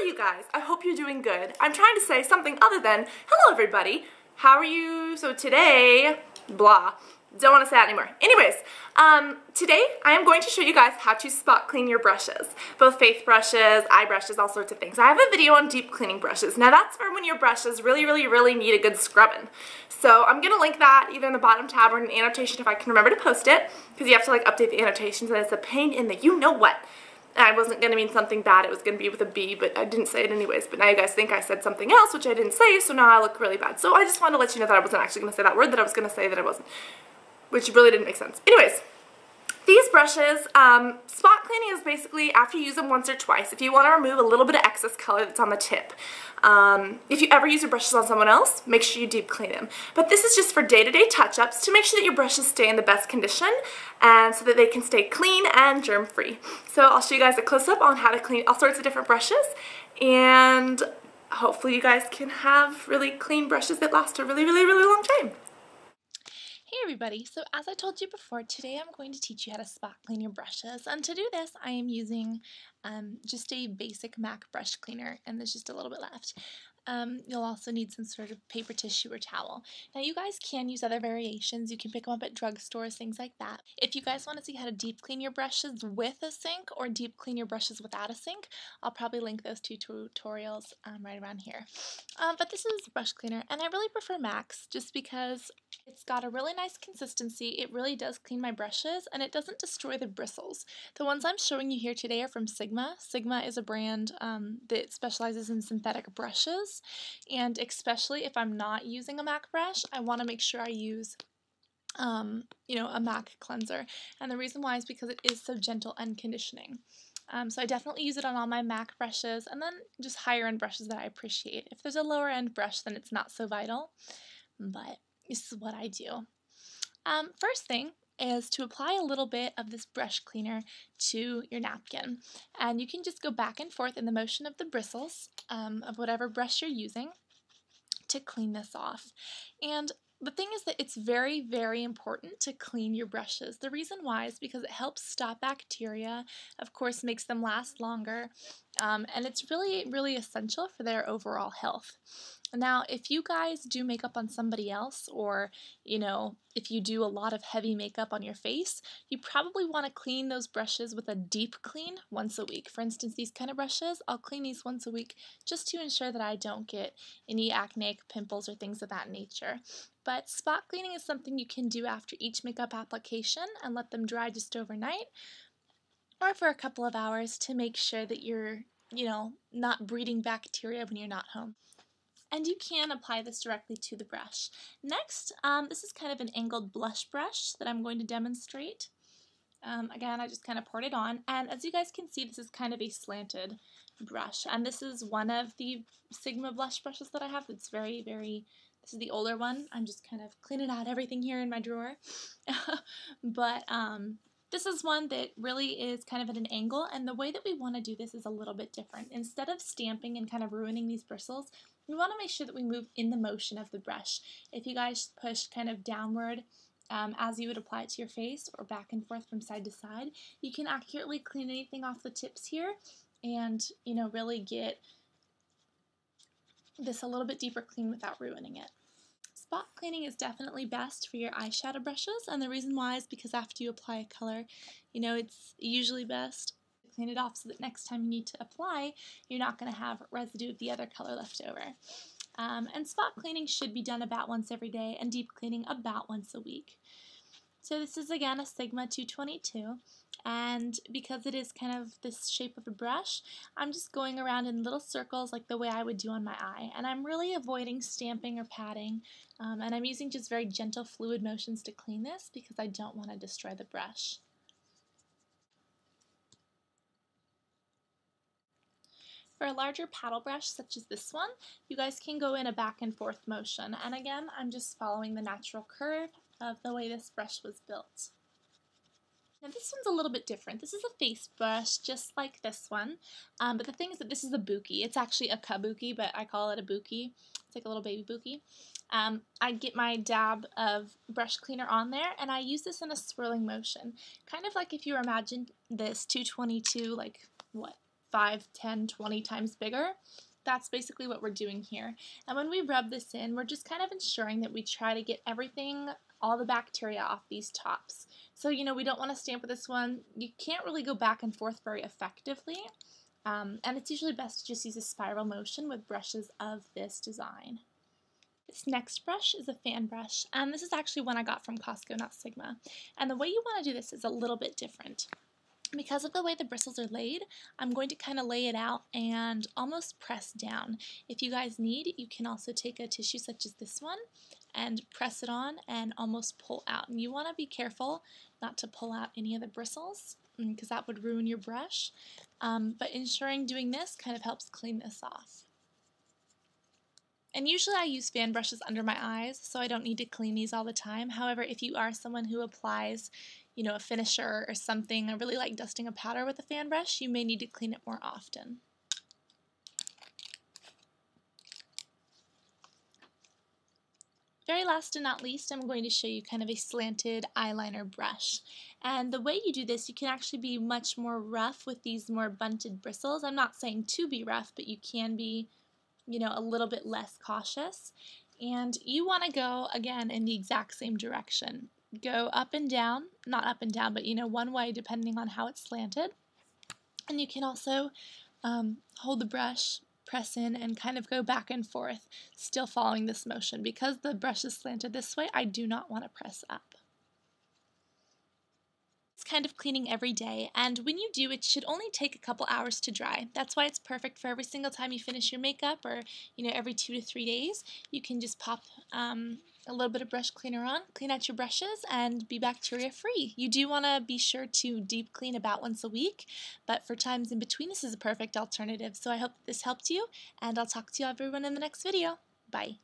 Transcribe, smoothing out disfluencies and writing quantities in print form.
you guys? I hope you're doing good. I'm trying to say something other than, hello everybody, how are you? So today, blah, don't want to say that anymore. Anyways, today I am going to show you guys how to spot clean your brushes. Both face brushes, eye brushes, all sorts of things. I have a video on deep cleaning brushes. Now that's for when your brushes really need a good scrubbing. So I'm going to link that either in the bottom tab or in the annotation if I can remember to post it, because you have to like update the annotations and it's a pain in the you-know-what. I wasn't going to mean something bad, it was going to be with a B, but I didn't say it anyways. But now you guys think I said something else, which I didn't say, so now I look really bad. So I just wanted to let you know that I wasn't actually going to say that word that I was going to say that I wasn't, which really didn't make sense. Anyways, these brushes, spot cleaning is basically after you use them once or twice. If you want to remove a little bit of excess color that's on the tip. If you ever use your brushes on someone else, make sure you deep clean them. But this is just for day-to-day touch-ups to make sure that your brushes stay in the best condition and so that they can stay clean and germ-free. So I'll show you guys a close-up on how to clean all sorts of different brushes, and hopefully you guys can have really clean brushes that last a really long time. Hey everybody, so as I told you before, today I'm going to teach you how to spot clean your brushes, and to do this I am using just a basic MAC brush cleaner, and there's just a little bit left. You'll also need some sort of paper tissue or towel. Now you guys can use other variations. You can pick them up at drugstores, things like that. If you guys want to see how to deep clean your brushes with a sink or deep clean your brushes without a sink, I'll probably link those two tutorials right around here. But this is a brush cleaner, and I really prefer MAC's just because it's got a really nice consistency. It really does clean my brushes, and it doesn't destroy the bristles. The ones I'm showing you here today are from Sigma. Sigma is a brand that specializes in synthetic brushes. And especially if I'm not using a MAC brush, I want to make sure I use a MAC cleanser. And the reason why is because it is so gentle and conditioning. So I definitely use it on all my MAC brushes, and then just higher end brushes that I appreciate. If there's a lower end brush, then it's not so vital, but this is what I do. First thing is to apply a little bit of this brush cleaner to your napkin, and you can just go back and forth in the motion of the bristles of whatever brush you're using to clean this off. And the thing is that it's very important to clean your brushes. The reason why is because it helps stop bacteria, of course makes them last longer, and it's really essential for their overall health. Now, if you guys do makeup on somebody else, or, if you do a lot of heavy makeup on your face, you probably want to clean those brushes with a deep clean once a week. For instance, these kind of brushes, I'll clean these once a week just to ensure that I don't get any acne, pimples, or things of that nature. But spot cleaning is something you can do after each makeup application and let them dry just overnight, or for a couple of hours to make sure that you're, not breeding bacteria when you're not home. And you can apply this directly to the brush. Next, this is kind of an angled blush brush that I'm going to demonstrate. Again, I just kind of poured it on, and as you guys can see, this is kind of a slanted brush. And this is one of the Sigma blush brushes that I have. It's this is the older one. I'm just kind of cleaning out everything here in my drawer. But this is one that really is kind of at an angle, and the way that we want to do this is a little bit different. Instead of stamping and kind of ruining these bristles, we want to make sure that we move in the motion of the brush. If you guys push kind of downward as you would apply it to your face, or back and forth from side to side, you can accurately clean anything off the tips here and, really get this a little bit deeper clean without ruining it. Spot cleaning is definitely best for your eyeshadow brushes, and the reason why is because after you apply a color, it's usually best to clean it off so that next time you need to apply, you're not going to have residue of the other color left over. And spot cleaning should be done about once every day, and deep cleaning about once a week. So this is again a Sigma 222, and because it is kind of this shape of a brush, I'm just going around in little circles like the way I would do on my eye, and I'm really avoiding stamping or patting, and I'm using just very gentle fluid motions to clean this because I don't want to destroy the brush. For a larger paddle brush such as this one, you guys can go in a back and forth motion, and again, I'm just following the natural curve of the way this brush was built. Now this one's a little bit different. This is a face brush just like this one, but the thing is that this is a buki. It's actually a kabuki, but I call it a buki. It's like a little baby buki. I get my dab of brush cleaner on there, and I use this in a swirling motion. Kind of like if you imagine this 222, like, 5, 10, 20 times bigger. That's basically what we're doing here. And when we rub this in, we're just kind of ensuring that we try to get everything, all the bacteria off these tops. So, you know, we don't want to stamp with this one. You can't really go back and forth very effectively. And it's usually best to just use a spiral motion with brushes of this design. This next brush is a fan brush, and this is actually one I got from Costco, not Sigma. And the way you want to do this is a little bit different. Because of the way the bristles are laid, I'm going to kind of lay it out and almost press down. If you guys need, you can also take a tissue such as this one and press it on and almost pull out. And you want to be careful not to pull out any of the bristles because that would ruin your brush. But ensuring doing this kind of helps clean this off. And usually I use fan brushes under my eyes, so I don't need to clean these all the time. However, if you are someone who applies, you know, a finisher or something, I really like dusting a powder with a fan brush, you may need to clean it more often. Very last and not least, I'm going to show you kind of a slanted eyeliner brush. And the way you do this, you can actually be much more rough with these more bunted bristles. I'm not saying to be rough, but you can be, you know, a little bit less cautious. And you want to go, again, in the exact same direction. Go up and down, not up and down, but, you know, one way depending on how it's slanted. And you can also hold the brush, press in, and kind of go back and forth, still following this motion. Because the brush is slanted this way, I do not want to press up. It's kind of cleaning every day, and when you do, it should only take a couple hours to dry. That's why it's perfect for every single time you finish your makeup, or, you know, every 2 to 3 days. You can just pop a little bit of brush cleaner on, clean out your brushes, and be bacteria free. You do want to be sure to deep clean about once a week, but for times in between, this is a perfect alternative. So I hope this helped you, and I'll talk to you everyone in the next video. Bye.